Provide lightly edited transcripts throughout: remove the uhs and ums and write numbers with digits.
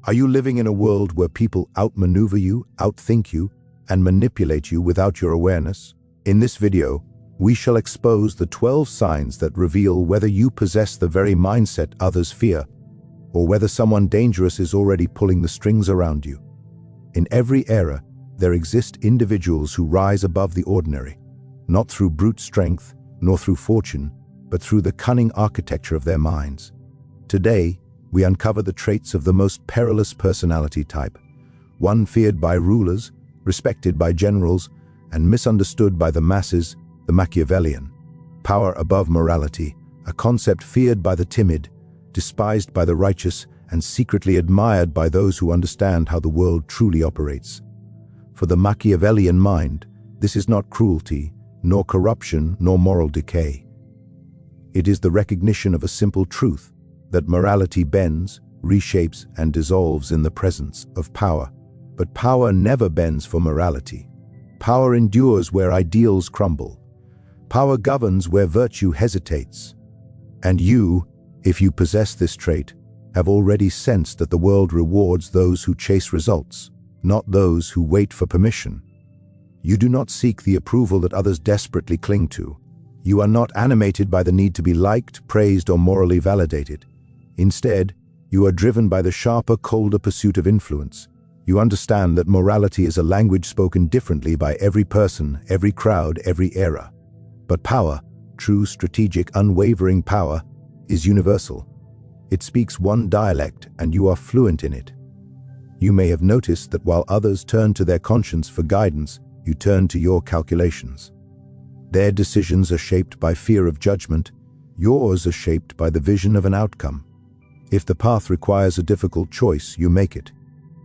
Are you living in a world where people outmaneuver you, outthink you, and manipulate you without your awareness? In this video, we shall expose the 12 signs that reveal whether you possess the very mindset others fear, or whether someone dangerous is already pulling the strings around you. In every era, there exist individuals who rise above the ordinary, not through brute strength, nor through fortune, but through the cunning architecture of their minds. Today, we uncover the traits of the most perilous personality type, one feared by rulers, respected by generals, and misunderstood by the masses, the Machiavellian. Power above morality, a concept feared by the timid, despised by the righteous, and secretly admired by those who understand how the world truly operates. For the Machiavellian mind, this is not cruelty, nor corruption, nor moral decay. It is the recognition of a simple truth, that morality bends, reshapes, and dissolves in the presence of power. But power never bends for morality. Power endures where ideals crumble. Power governs where virtue hesitates. And you, if you possess this trait, have already sensed that the world rewards those who chase results, not those who wait for permission. You do not seek the approval that others desperately cling to. You are not animated by the need to be liked, praised, or morally validated. Instead, you are driven by the sharper, colder pursuit of influence. You understand that morality is a language spoken differently by every person, every crowd, every era. But power, true strategic, unwavering power, is universal. It speaks one dialect, and you are fluent in it. You may have noticed that while others turn to their conscience for guidance, you turn to your calculations. Their decisions are shaped by fear of judgment. Yours are shaped by the vision of an outcome. If the path requires a difficult choice, you make it.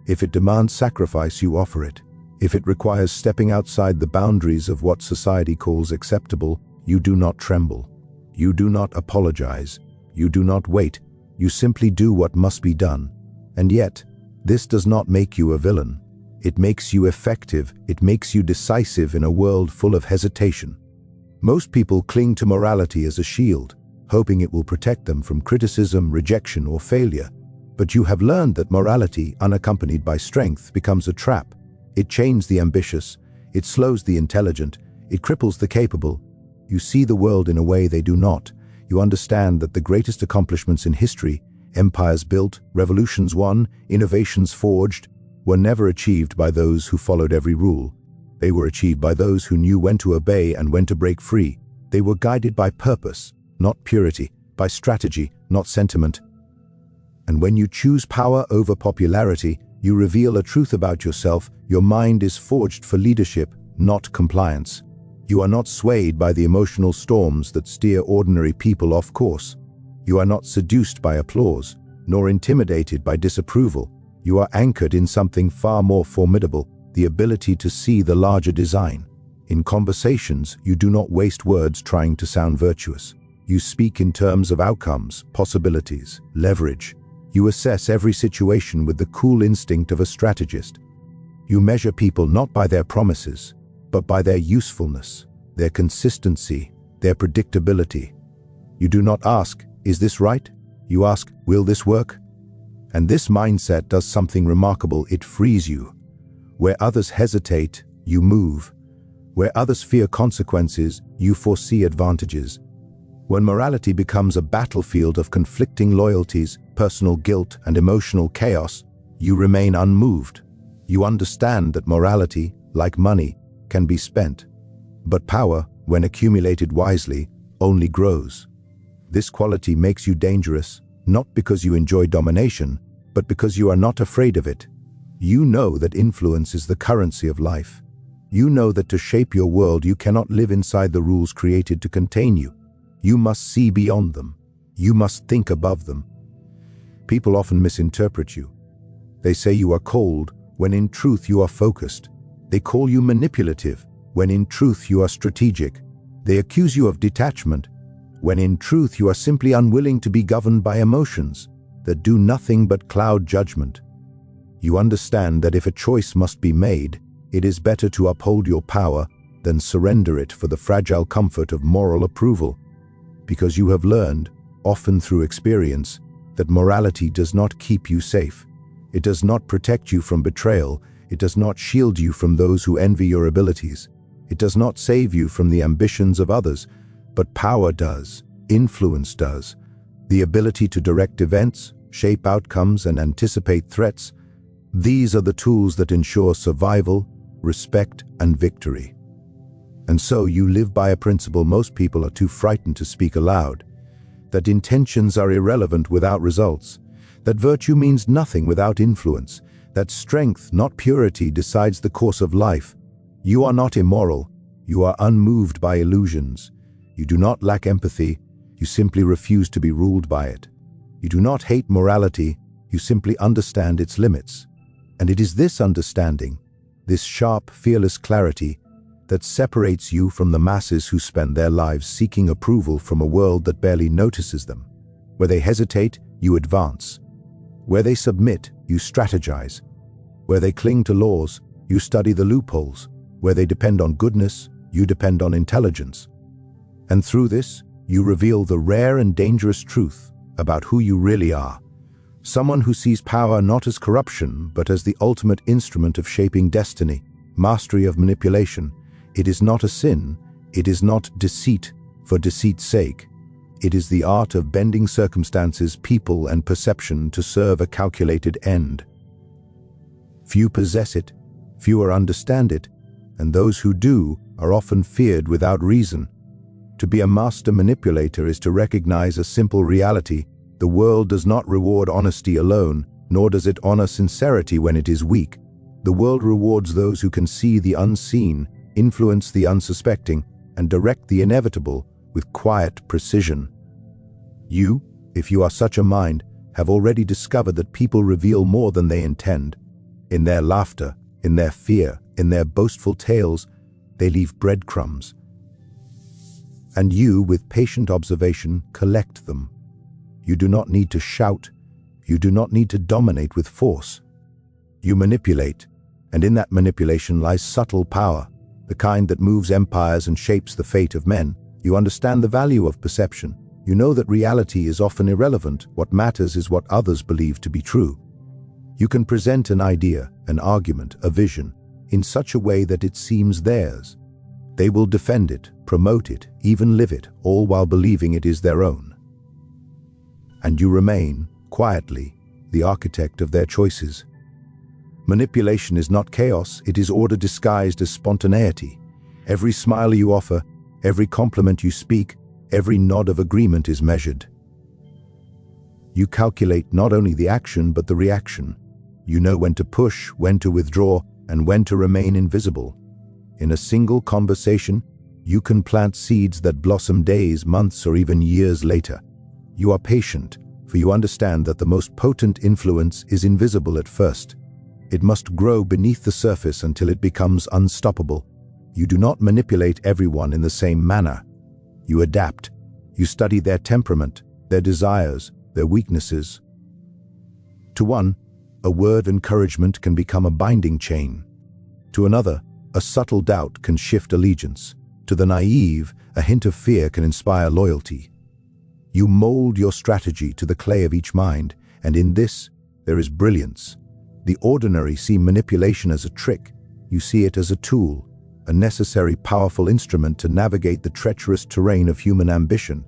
If it demands sacrifice, you offer it. If it requires stepping outside the boundaries of what society calls acceptable, you do not tremble. You do not apologize. You do not wait. You simply do what must be done. And yet, this does not make you a villain. It makes you effective. It makes you decisive in a world full of hesitation. Most people cling to morality as a shield, hoping it will protect them from criticism, rejection, or failure. But you have learned that morality, unaccompanied by strength, becomes a trap. It chains the ambitious, it slows the intelligent, it cripples the capable. You see the world in a way they do not. You understand that the greatest accomplishments in history, empires built, revolutions won, innovations forged, were never achieved by those who followed every rule. They were achieved by those who knew when to obey and when to break free. They were guided by purpose, not purity, by strategy, not sentiment. And when you choose power over popularity, you reveal a truth about yourself. Your mind is forged for leadership, not compliance. You are not swayed by the emotional storms that steer ordinary people off course. You are not seduced by applause, nor intimidated by disapproval. You are anchored in something far more formidable, the ability to see the larger design. In conversations, you do not waste words trying to sound virtuous. You speak in terms of outcomes, possibilities, leverage. You assess every situation with the cool instinct of a strategist. You measure people not by their promises, but by their usefulness, their consistency, their predictability. You do not ask, "Is this right?" You ask, "Will this work?" And this mindset does something remarkable. It frees you. Where others hesitate, you move. Where others fear consequences, you foresee advantages. When morality becomes a battlefield of conflicting loyalties, personal guilt, and emotional chaos, you remain unmoved. You understand that morality, like money, can be spent. But power, when accumulated wisely, only grows. This quality makes you dangerous, not because you enjoy domination, but because you are not afraid of it. You know that influence is the currency of life. You know that to shape your world, you cannot live inside the rules created to contain you. You must see beyond them. You must think above them. People often misinterpret you. They say you are cold, when in truth you are focused. They call you manipulative, when in truth you are strategic. They accuse you of detachment, when in truth you are simply unwilling to be governed by emotions that do nothing but cloud judgment. You understand that if a choice must be made, it is better to uphold your power than surrender it for the fragile comfort of moral approval. Because you have learned, often through experience, that morality does not keep you safe. It does not protect you from betrayal. It does not shield you from those who envy your abilities. It does not save you from the ambitions of others. But power does. Influence does. The ability to direct events, shape outcomes, and anticipate threats. These are the tools that ensure survival, respect, and victory. And so you live by a principle most people are too frightened to speak aloud: that intentions are irrelevant without results, that virtue means nothing without influence, that strength, not purity, decides the course of life. You are not immoral. You are unmoved by illusions. You do not lack empathy. You simply refuse to be ruled by it. You do not hate morality. You simply understand its limits. And it is this understanding, this sharp, fearless clarity, that separates you from the masses who spend their lives seeking approval from a world that barely notices them. Where they hesitate, you advance. Where they submit, you strategize. Where they cling to laws, you study the loopholes. Where they depend on goodness, you depend on intelligence. And through this, you reveal the rare and dangerous truth about who you really are. Someone who sees power not as corruption, but as the ultimate instrument of shaping destiny, mastery of manipulation. It is not a sin. It is not deceit for deceit's sake. It is the art of bending circumstances, people, and perception to serve a calculated end. Few possess it, fewer understand it, and those who do are often feared without reason. To be a master manipulator is to recognize a simple reality: the world does not reward honesty alone, nor does it honor sincerity when it is weak. The world rewards those who can see the unseen, influence the unsuspecting, and direct the inevitable with quiet precision. You, if you are such a mind, have already discovered that people reveal more than they intend. In their laughter, in their fear, in their boastful tales, they leave breadcrumbs. And you, with patient observation, collect them. You do not need to shout. You do not need to dominate with force. You manipulate, and in that manipulation lies subtle power, the kind that moves empires and shapes the fate of men. You understand the value of perception. You know that reality is often irrelevant. What matters is what others believe to be true. You can present an idea, an argument, a vision, in such a way that it seems theirs. They will defend it, promote it, even live it, all while believing it is their own. And you remain, quietly, the architect of their choices. Manipulation is not chaos, it is order disguised as spontaneity. Every smile you offer, every compliment you speak, every nod of agreement is measured. You calculate not only the action but the reaction. You know when to push, when to withdraw, and when to remain invisible. In a single conversation, you can plant seeds that blossom days, months, or even years later. You are patient, for you understand that the most potent influence is invisible at first. It must grow beneath the surface until it becomes unstoppable. You do not manipulate everyone in the same manner. You adapt. You study their temperament, their desires, their weaknesses. To one, a word of encouragement can become a binding chain. To another, a subtle doubt can shift allegiance. To the naive, a hint of fear can inspire loyalty. You mold your strategy to the clay of each mind, and in this, there is brilliance. The ordinary see manipulation as a trick. You see it as a tool, a necessary, powerful instrument to navigate the treacherous terrain of human ambition.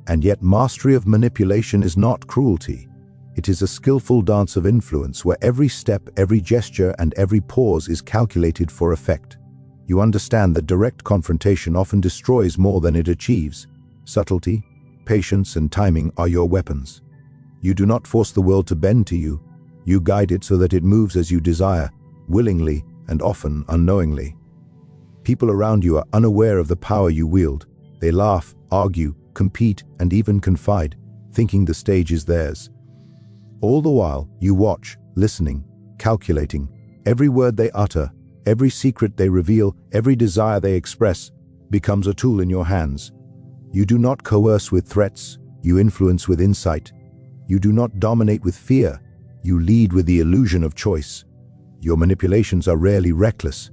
And yet mastery of manipulation is not cruelty. It is a skillful dance of influence where every step, every gesture, and every pause is calculated for effect. You understand that direct confrontation often destroys more than it achieves. Subtlety, patience, and timing are your weapons. You do not force the world to bend to you. You guide it so that it moves as you desire, willingly and often unknowingly. People around you are unaware of the power you wield. They laugh, argue, compete, and even confide, thinking the stage is theirs. All the while, you watch, listening, calculating. Every word they utter, every secret they reveal, every desire they express becomes a tool in your hands. You do not coerce with threats, you influence with insight. You do not dominate with fear, you lead with the illusion of choice. Your manipulations are rarely reckless.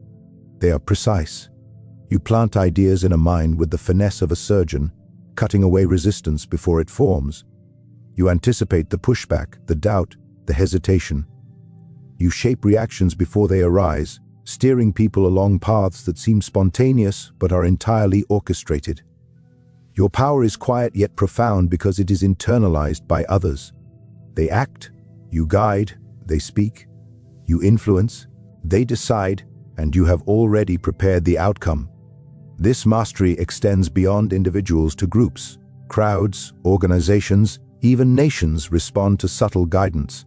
They are precise. You plant ideas in a mind with the finesse of a surgeon, cutting away resistance before it forms. You anticipate the pushback, the doubt, the hesitation. You shape reactions before they arise, steering people along paths that seem spontaneous but are entirely orchestrated. Your power is quiet yet profound because it is internalized by others. They act, you guide, they speak, you influence, they decide, and you have already prepared the outcome. This mastery extends beyond individuals to groups, crowds, organizations, even nations respond to subtle guidance.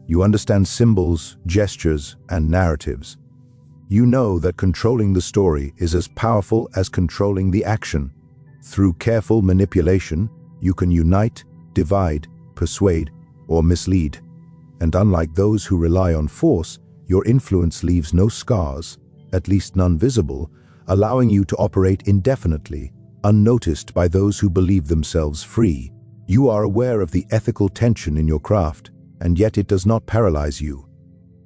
You understand symbols, gestures, and narratives. You know that controlling the story is as powerful as controlling the action. Through careful manipulation, you can unite, divide, persuade, or mislead. And unlike those who rely on force, your influence leaves no scars, at least none visible, allowing you to operate indefinitely, unnoticed by those who believe themselves free. You are aware of the ethical tension in your craft, and yet it does not paralyze you.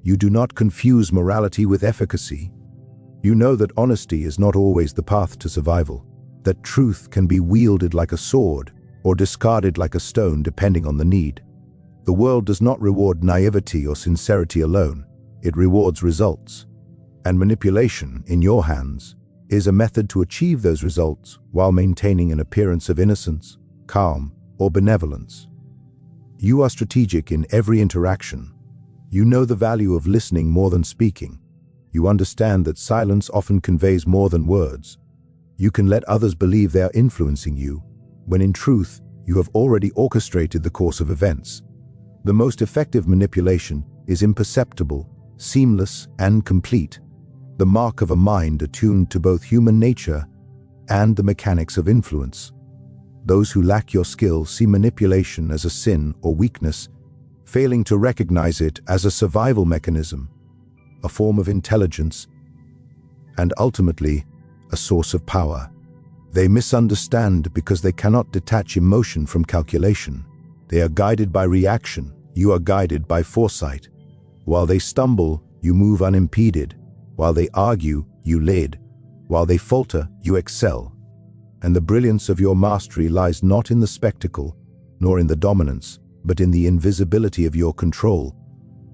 You do not confuse morality with efficacy. You know that honesty is not always the path to survival, that truth can be wielded like a sword or discarded like a stone depending on the need. The world does not reward naivety or sincerity alone, it rewards results. And manipulation, in your hands, is a method to achieve those results while maintaining an appearance of innocence, calm, or benevolence. You are strategic in every interaction. You know the value of listening more than speaking. You understand that silence often conveys more than words. You can let others believe they are influencing you, when in truth, you have already orchestrated the course of events. The most effective manipulation is imperceptible, seamless, and complete, the mark of a mind attuned to both human nature and the mechanics of influence. Those who lack your skill see manipulation as a sin or weakness, failing to recognize it as a survival mechanism, a form of intelligence, and ultimately, a source of power. They misunderstand because they cannot detach emotion from calculation. They are guided by reaction, you are guided by foresight. While they stumble, you move unimpeded. While they argue, you lead. While they falter, you excel. And the brilliance of your mastery lies not in the spectacle, nor in the dominance, but in the invisibility of your control.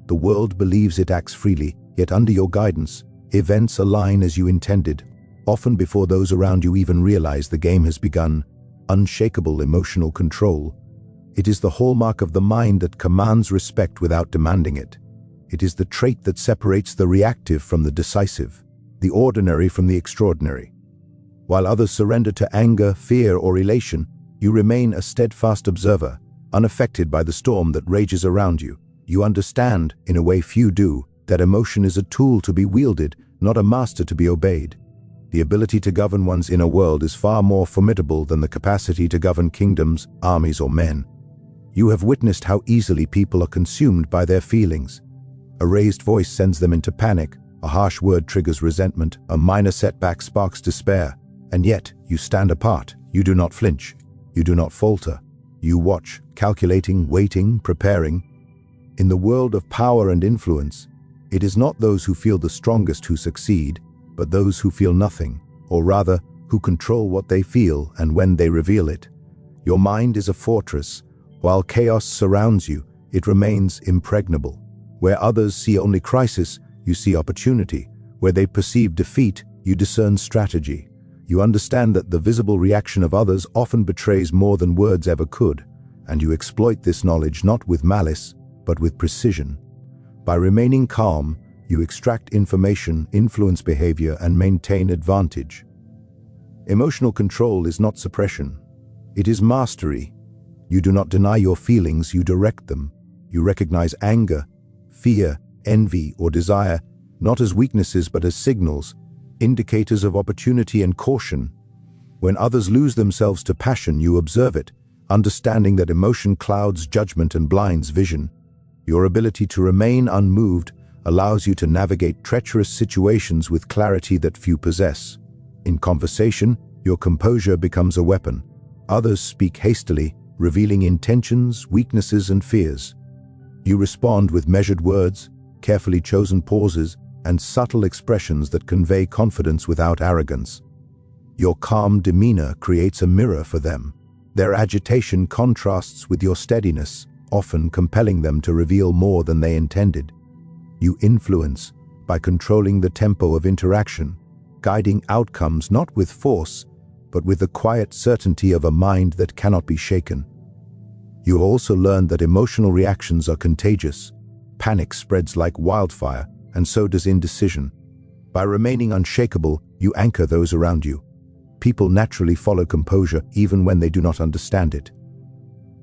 The world believes it acts freely, yet under your guidance, events align as you intended, often before those around you even realize the game has begun. Unshakable emotional control. It is the hallmark of the mind that commands respect without demanding it. It is the trait that separates the reactive from the decisive, the ordinary from the extraordinary. While others surrender to anger, fear, or elation, you remain a steadfast observer, unaffected by the storm that rages around you. You understand, in a way few do, that emotion is a tool to be wielded, not a master to be obeyed. The ability to govern one's inner world is far more formidable than the capacity to govern kingdoms, armies, or men. You have witnessed how easily people are consumed by their feelings. A raised voice sends them into panic, a harsh word triggers resentment, a minor setback sparks despair. And yet, you stand apart. You do not flinch. You do not falter. You watch, calculating, waiting, preparing. In the world of power and influence, it is not those who feel the strongest who succeed, but those who feel nothing, or rather, who control what they feel and when they reveal it. Your mind is a fortress. While chaos surrounds you, it remains impregnable. Where others see only crisis, you see opportunity. Where they perceive defeat, you discern strategy. You understand that the visible reaction of others often betrays more than words ever could, and you exploit this knowledge not with malice, but with precision. By remaining calm, you extract information, influence behavior, and maintain advantage. Emotional control is not suppression. It is mastery. You do not deny your feelings, you direct them. You recognize anger, fear, envy, or desire, not as weaknesses but as signals, indicators of opportunity and caution. When others lose themselves to passion, you observe it, understanding that emotion clouds judgment and blinds vision. Your ability to remain unmoved allows you to navigate treacherous situations with clarity that few possess. In conversation, your composure becomes a weapon. Others speak hastily, revealing intentions, weaknesses, and fears. You respond with measured words, carefully chosen pauses, and subtle expressions that convey confidence without arrogance. Your calm demeanor creates a mirror for them. Their agitation contrasts with your steadiness, often compelling them to reveal more than they intended. You influence by controlling the tempo of interaction, guiding outcomes not with force, but with the quiet certainty of a mind that cannot be shaken. You also learn that emotional reactions are contagious. Panic spreads like wildfire, and so does indecision. By remaining unshakable, you anchor those around you. People naturally follow composure even when they do not understand it.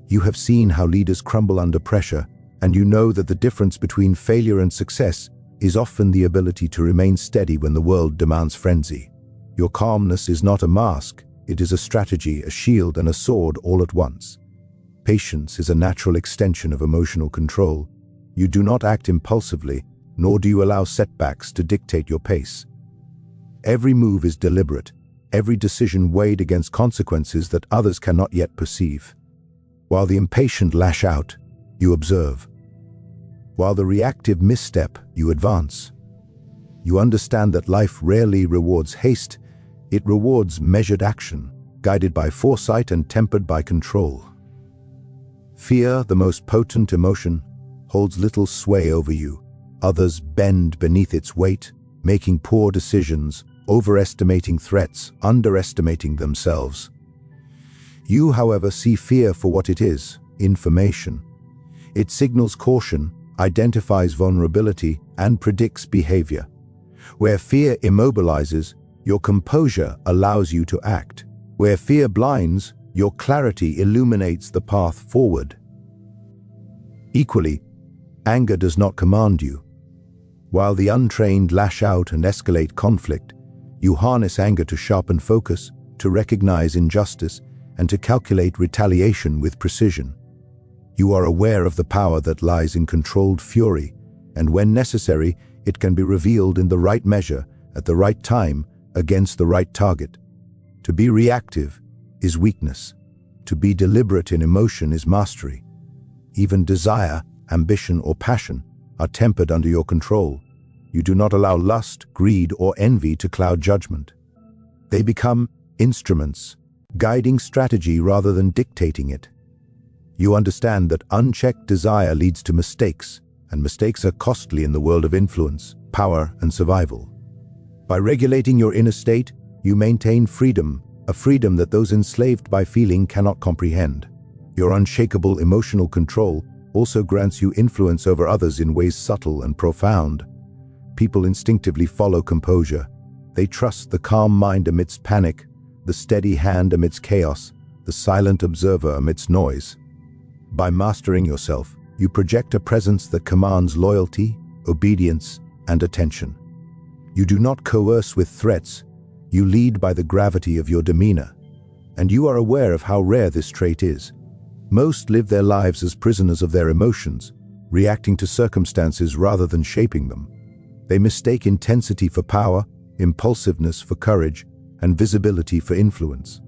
You have seen how leaders crumble under pressure, and you know that the difference between failure and success is often the ability to remain steady when the world demands frenzy. Your calmness is not a mask, it is a strategy, a shield, and a sword all at once. Patience is a natural extension of emotional control. You do not act impulsively, nor do you allow setbacks to dictate your pace. Every move is deliberate, every decision weighed against consequences that others cannot yet perceive. While the impatient lash out, you observe. While the reactive misstep, you advance. You understand that life rarely rewards haste, it rewards measured action, guided by foresight and tempered by control. Fear, the most potent emotion, holds little sway over you. Others bend beneath its weight, making poor decisions, overestimating threats, underestimating themselves. You, however, see fear for what it is, information. It signals caution, identifies vulnerability, and predicts behavior. Where fear immobilizes, your composure allows you to act. Where fear blinds, your clarity illuminates the path forward. Equally, anger does not command you. While the untrained lash out and escalate conflict, you harness anger to sharpen focus, to recognize injustice, and to calculate retaliation with precision. You are aware of the power that lies in controlled fury, and when necessary, it can be revealed in the right measure, at the right time, against the right target. To be reactive is weakness. To be deliberate in emotion is mastery. Even desire, ambition, or passion are tempered under your control. You do not allow lust, greed, or envy to cloud judgment. They become instruments, guiding strategy rather than dictating it. You understand that unchecked desire leads to mistakes, and mistakes are costly in the world of influence, power, and survival. By regulating your inner state, you maintain freedom, a freedom that those enslaved by feeling cannot comprehend. Your unshakable emotional control also grants you influence over others in ways subtle and profound. People instinctively follow composure. They trust the calm mind amidst panic, the steady hand amidst chaos, the silent observer amidst noise. By mastering yourself, you project a presence that commands loyalty, obedience, and attention. You do not coerce with threats, you lead by the gravity of your demeanor. And you are aware of how rare this trait is. Most live their lives as prisoners of their emotions, reacting to circumstances rather than shaping them. They mistake intensity for power, impulsiveness for courage, and visibility for influence.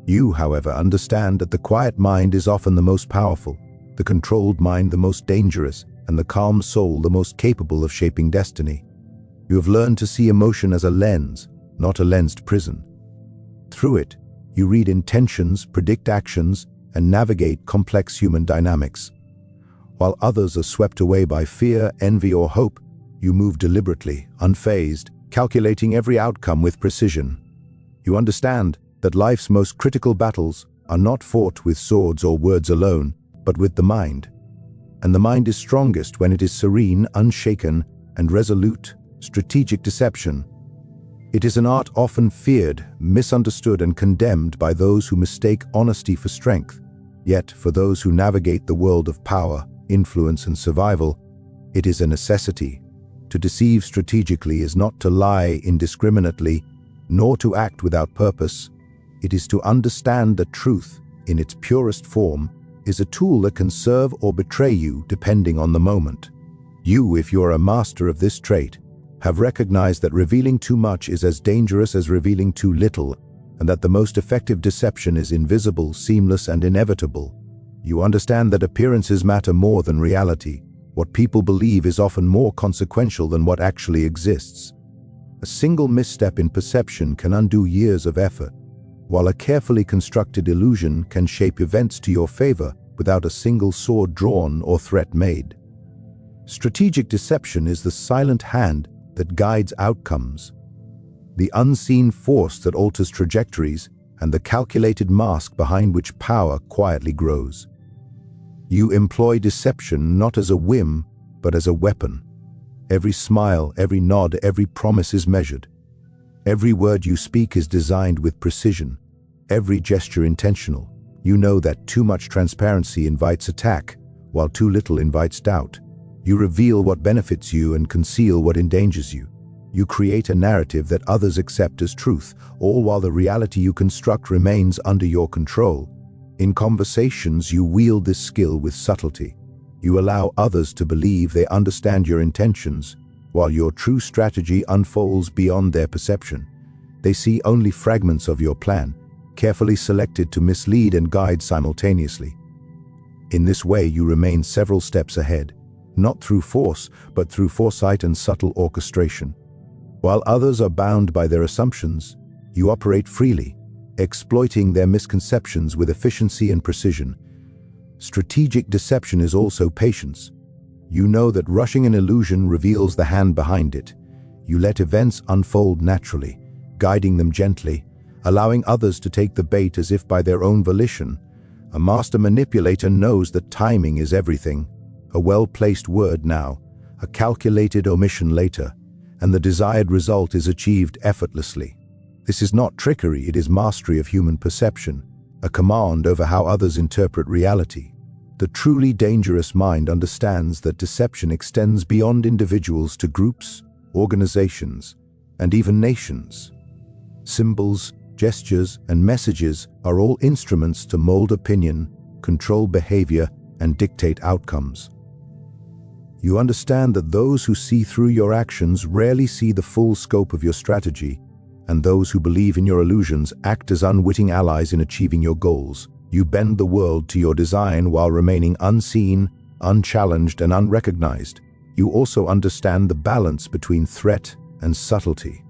You, however, understand that the quiet mind is often the most powerful, the controlled mind the most dangerous, and the calm soul the most capable of shaping destiny. You have learned to see emotion as a lens, not a lensed prison. Through it, you read intentions, predict actions, and navigate complex human dynamics. While others are swept away by fear, envy, or hope, you move deliberately, unfazed, calculating every outcome with precision. You understand that life's most critical battles are not fought with swords or words alone, but with the mind. And the mind is strongest when it is serene, unshaken, and resolute. Strategic deception. It is an art often feared, misunderstood, and condemned by those who mistake honesty for strength. Yet, for those who navigate the world of power, influence, and survival, it is a necessity. To deceive strategically is not to lie indiscriminately, nor to act without purpose. It is to understand that truth, in its purest form, is a tool that can serve or betray you depending on the moment. You, if you're a master of this trait, have recognized that revealing too much is as dangerous as revealing too little, and that the most effective deception is invisible, seamless, and inevitable. You understand that appearances matter more than reality. What people believe is often more consequential than what actually exists. A single misstep in perception can undo years of effort, while a carefully constructed illusion can shape events to your favor without a single sword drawn or threat made. Strategic deception is the silent hand that guides outcomes, the unseen force that alters trajectories, and the calculated mask behind which power quietly grows. You employ deception not as a whim, but as a weapon. Every smile, every nod, every promise is measured. Every word you speak is designed with precision, every gesture intentional. You know that too much transparency invites attack, while too little invites doubt. You reveal what benefits you and conceal what endangers you. You create a narrative that others accept as truth, all while the reality you construct remains under your control. In conversations, you wield this skill with subtlety. You allow others to believe they understand your intentions, while your true strategy unfolds beyond their perception. They see only fragments of your plan, carefully selected to mislead and guide simultaneously. In this way, you remain several steps ahead, not through force, but through foresight and subtle orchestration. While others are bound by their assumptions, you operate freely, exploiting their misconceptions with efficiency and precision. Strategic deception is also patience. You know that rushing an illusion reveals the hand behind it. You let events unfold naturally, guiding them gently, allowing others to take the bait as if by their own volition. A master manipulator knows that timing is everything. A well-placed word now, a calculated omission later, and the desired result is achieved effortlessly. This is not trickery, it is mastery of human perception, a command over how others interpret reality. The truly dangerous mind understands that deception extends beyond individuals to groups, organizations, and even nations. Symbols, gestures, and messages are all instruments to mold opinion, control behavior, and dictate outcomes. You understand that those who see through your actions rarely see the full scope of your strategy, and those who believe in your illusions act as unwitting allies in achieving your goals. You bend the world to your design while remaining unseen, unchallenged, and unrecognized. You also understand the balance between threat and subtlety.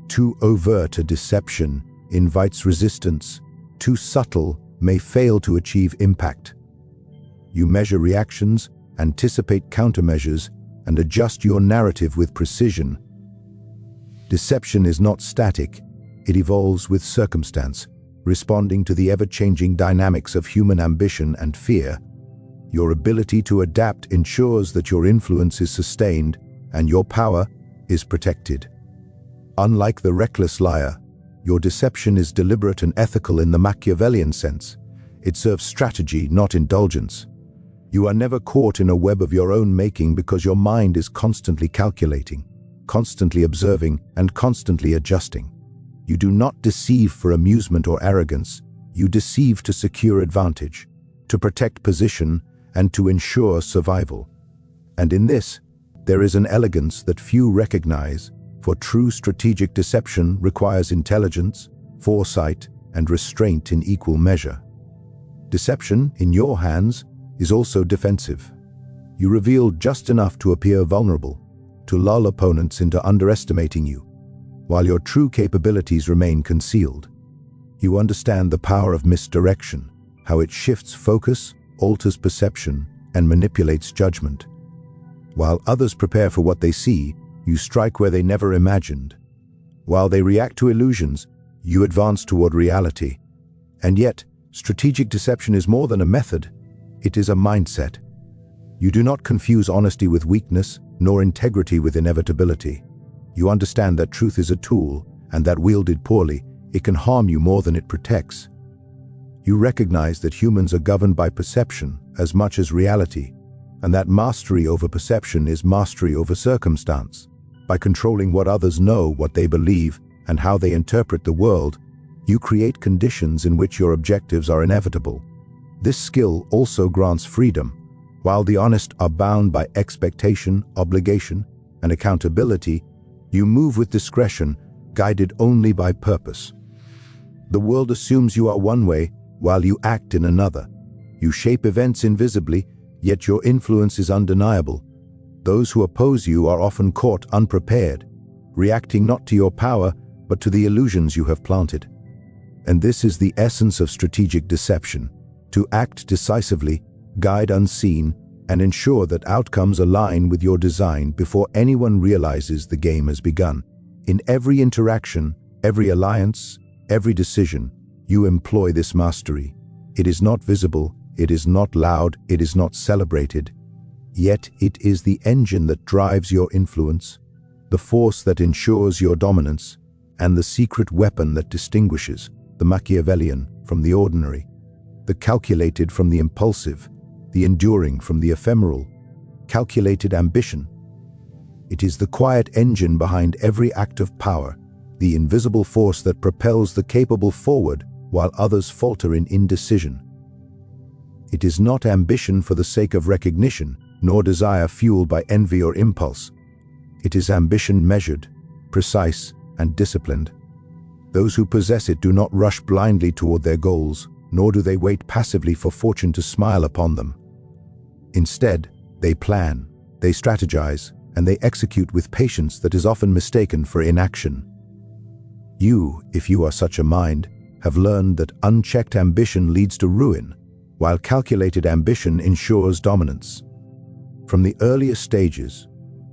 Too overt a deception invites resistance. Too subtle may fail to achieve impact. You measure reactions, anticipate countermeasures, and adjust your narrative with precision. Deception is not static, it evolves with circumstance, responding to the ever-changing dynamics of human ambition and fear. Your ability to adapt ensures that your influence is sustained and your power is protected. Unlike the reckless liar, your deception is deliberate and ethical in the Machiavellian sense. It serves strategy, not indulgence. You are never caught in a web of your own making because your mind is constantly calculating, constantly observing, and constantly adjusting. You do not deceive for amusement or arrogance. You deceive to secure advantage, to protect position, and to ensure survival. And in this, there is an elegance that few recognize, for true strategic deception requires intelligence, foresight, and restraint in equal measure. Deception, in your hands, is also defensive. You reveal just enough to appear vulnerable, to lull opponents into underestimating you, while your true capabilities remain concealed. You understand the power of misdirection, how it shifts focus, alters perception, and manipulates judgment. While others prepare for what they see, you strike where they never imagined. While they react to illusions, you advance toward reality. And yet, strategic deception is more than a method. It is a mindset. You do not confuse honesty with weakness, nor integrity with inevitability. You understand that truth is a tool, and that wielded poorly, it can harm you more than it protects. You recognize that humans are governed by perception as much as reality, and that mastery over perception is mastery over circumstance. By controlling what others know, what they believe, and how they interpret the world, you create conditions in which your objectives are inevitable. This skill also grants freedom. While the honest are bound by expectation, obligation, and accountability, you move with discretion, guided only by purpose. The world assumes you are one way, while you act in another. You shape events invisibly, yet your influence is undeniable. Those who oppose you are often caught unprepared, reacting not to your power, but to the illusions you have planted. And this is the essence of strategic deception: to act decisively, guide unseen, and ensure that outcomes align with your design before anyone realizes the game has begun. In every interaction, every alliance, every decision, you employ this mastery. It is not visible, it is not loud, it is not celebrated. Yet it is the engine that drives your influence, the force that ensures your dominance, and the secret weapon that distinguishes the Machiavellian from the ordinary, the calculated from the impulsive, the enduring from the ephemeral. Calculated ambition. It is the quiet engine behind every act of power, the invisible force that propels the capable forward while others falter in indecision. It is not ambition for the sake of recognition, nor desire fueled by envy or impulse. It is ambition measured, precise, and disciplined. Those who possess it do not rush blindly toward their goals, nor do they wait passively for fortune to smile upon them. Instead, they plan, they strategize, and they execute with patience that is often mistaken for inaction. You, if you are such a mind, have learned that unchecked ambition leads to ruin, while calculated ambition ensures dominance. From the earliest stages,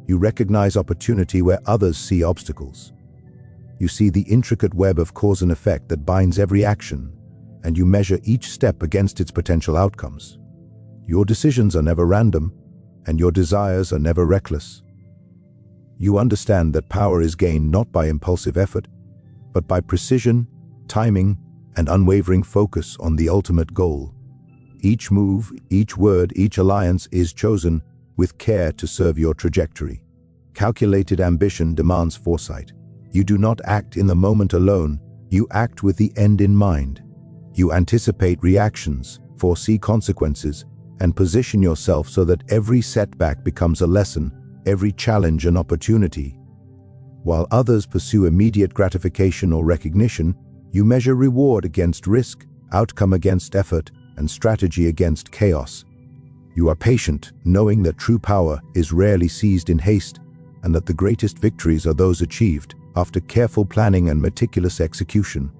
you recognize opportunity where others see obstacles. You see the intricate web of cause and effect that binds every action, and you measure each step against its potential outcomes. Your decisions are never random, and your desires are never reckless. You understand that power is gained not by impulsive effort, but by precision, timing, and unwavering focus on the ultimate goal. Each move, each word, each alliance is chosen with care to serve your trajectory. Calculated ambition demands foresight. You do not act in the moment alone, you act with the end in mind. You anticipate reactions, foresee consequences, and position yourself so that every setback becomes a lesson, every challenge an opportunity. While others pursue immediate gratification or recognition, you measure reward against risk, outcome against effort, and strategy against chaos. You are patient, knowing that true power is rarely seized in haste, and that the greatest victories are those achieved after careful planning and meticulous execution.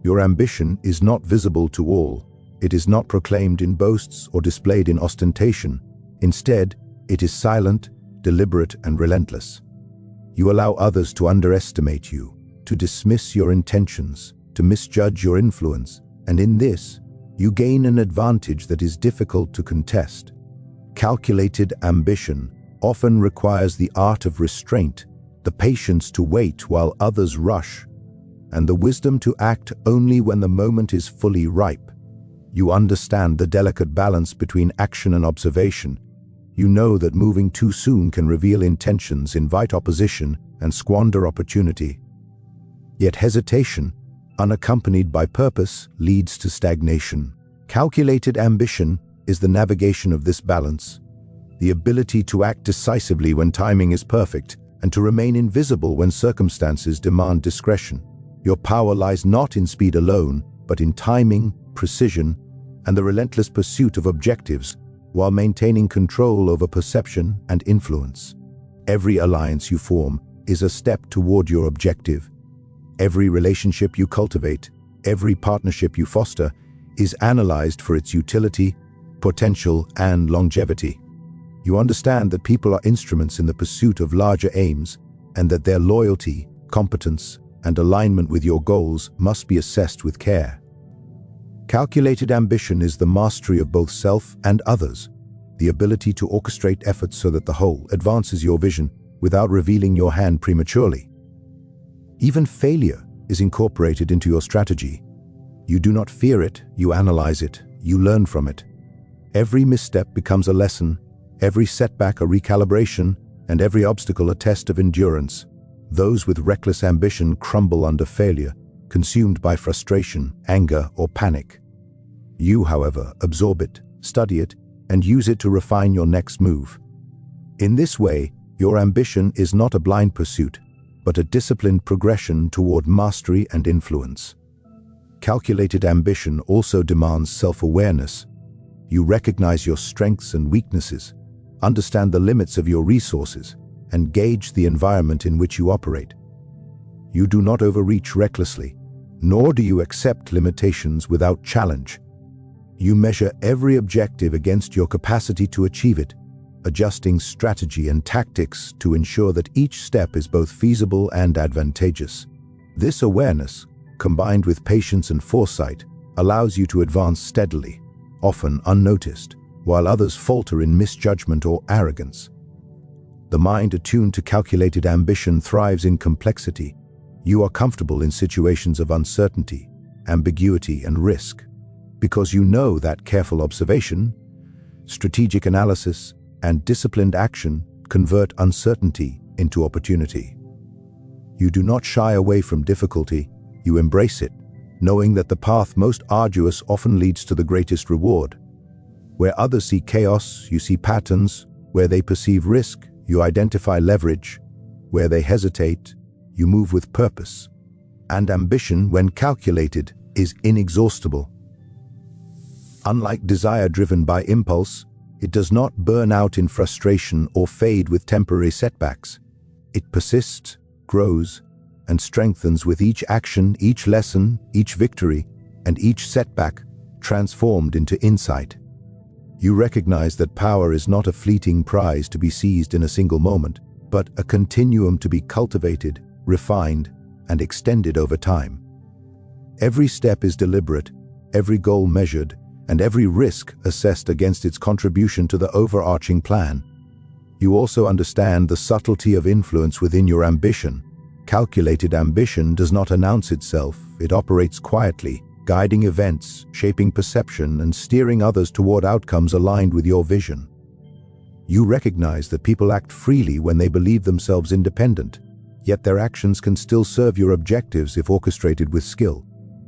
Your ambition is not visible to all. It is not proclaimed in boasts or displayed in ostentation. Instead, it is silent, deliberate, and relentless. You allow others to underestimate you, to dismiss your intentions, to misjudge your influence, and in this, you gain an advantage that is difficult to contest. Calculated ambition often requires the art of restraint, the patience to wait while others rush, and the wisdom to act only when the moment is fully ripe. You understand the delicate balance between action and observation. You know that moving too soon can reveal intentions, invite opposition, and squander opportunity. Yet hesitation, unaccompanied by purpose, leads to stagnation. Calculated ambition is the navigation of this balance, the ability to act decisively when timing is perfect, and to remain invisible when circumstances demand discretion. Your power lies not in speed alone, but in timing, precision, and the relentless pursuit of objectives, while maintaining control over perception and influence. Every alliance you form is a step toward your objective. Every relationship you cultivate, every partnership you foster, is analyzed for its utility, potential, and longevity. You understand that people are instruments in the pursuit of larger aims, and that their loyalty, competence, and alignment with your goals must be assessed with care. Calculated ambition is the mastery of both self and others, the ability to orchestrate efforts so that the whole advances your vision without revealing your hand prematurely. Even failure is incorporated into your strategy. You do not fear it, you analyze it, you learn from it. Every misstep becomes a lesson, every setback a recalibration, and every obstacle a test of endurance. Those with reckless ambition crumble under failure, consumed by frustration, anger, or panic. You, however, absorb it, study it, and use it to refine your next move. In this way, your ambition is not a blind pursuit, but a disciplined progression toward mastery and influence. Calculated ambition also demands self-awareness. You recognize your strengths and weaknesses, understand the limits of your resources, and gauge the environment in which you operate. You do not overreach recklessly, nor do you accept limitations without challenge. You measure every objective against your capacity to achieve it, adjusting strategy and tactics to ensure that each step is both feasible and advantageous. This awareness, combined with patience and foresight, allows you to advance steadily, often unnoticed, while others falter in misjudgment or arrogance. The mind attuned to calculated ambition thrives in complexity. You are comfortable in situations of uncertainty, ambiguity, and risk, because you know that careful observation, strategic analysis, and disciplined action convert uncertainty into opportunity. You do not shy away from difficulty, you embrace it, knowing that the path most arduous often leads to the greatest reward. Where others see chaos, you see patterns. Where they perceive risk, you identify leverage. Where they hesitate, you move with purpose. And ambition, when calculated, is inexhaustible. Unlike desire driven by impulse, it does not burn out in frustration or fade with temporary setbacks. It persists, grows, and strengthens with each action, each lesson, each victory, and each setback transformed into insight. You recognize that power is not a fleeting prize to be seized in a single moment, but a continuum to be cultivated, refined, and extended over time. Every step is deliberate, every goal measured, and every risk assessed against its contribution to the overarching plan. You also understand the subtlety of influence within your ambition. Calculated ambition does not announce itself, it operates quietly, guiding events, shaping perception, and steering others toward outcomes aligned with your vision. You recognize that people act freely when they believe themselves independent, yet their actions can still serve your objectives if orchestrated with skill.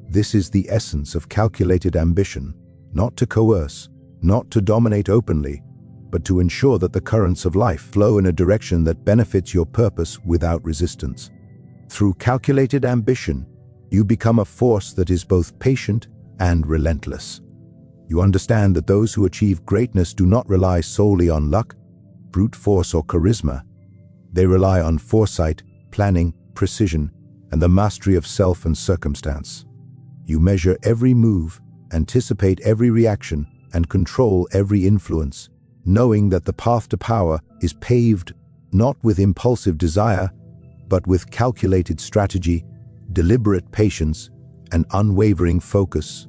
This is the essence of calculated ambition, not to coerce, not to dominate openly, but to ensure that the currents of life flow in a direction that benefits your purpose without resistance. Through calculated ambition, you become a force that is both patient and relentless. You understand that those who achieve greatness do not rely solely on luck, brute force, or charisma. They rely on foresight, planning, precision, and the mastery of self and circumstance. You measure every move, anticipate every reaction, and control every influence, knowing that the path to power is paved not with impulsive desire, but with calculated strategy, deliberate patience, and unwavering focus.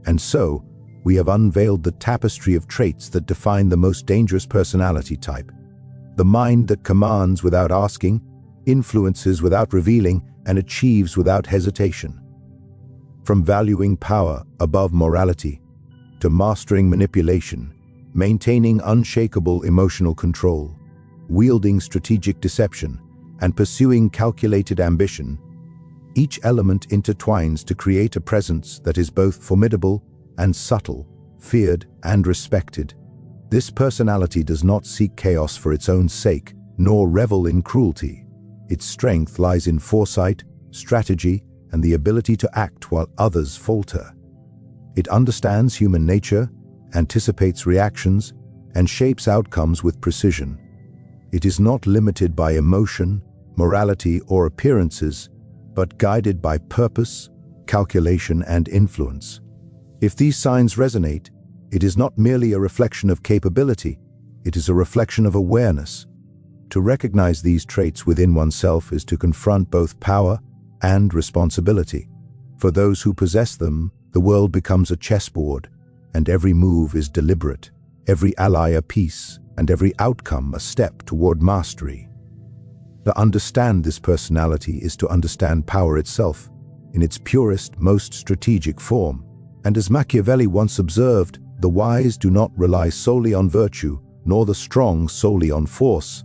And so, we have unveiled the tapestry of traits that define the most dangerous personality type. The mind that commands without asking, influences without revealing, and achieves without hesitation. From valuing power above morality, to mastering manipulation, maintaining unshakable emotional control, wielding strategic deception, and pursuing calculated ambition, each element intertwines to create a presence that is both formidable and subtle, feared and respected. This personality does not seek chaos for its own sake, nor revel in cruelty. Its strength lies in foresight, strategy, and the ability to act while others falter. It understands human nature, anticipates reactions, and shapes outcomes with precision. It is not limited by emotion, morality, or appearances, but guided by purpose, calculation, and influence. If these signs resonate, it is not merely a reflection of capability, it is a reflection of awareness. To recognize these traits within oneself is to confront both power and responsibility. For those who possess them, the world becomes a chessboard, and every move is deliberate, every ally a piece, and every outcome a step toward mastery. To understand this personality is to understand power itself, in its purest, most strategic form. And as Machiavelli once observed, the wise do not rely solely on virtue, nor the strong solely on force.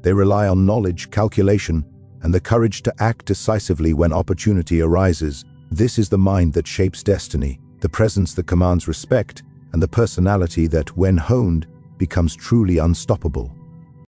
They rely on knowledge, calculation, and the courage to act decisively when opportunity arises. This is the mind that shapes destiny, the presence that commands respect, and the personality that, when honed, becomes truly unstoppable.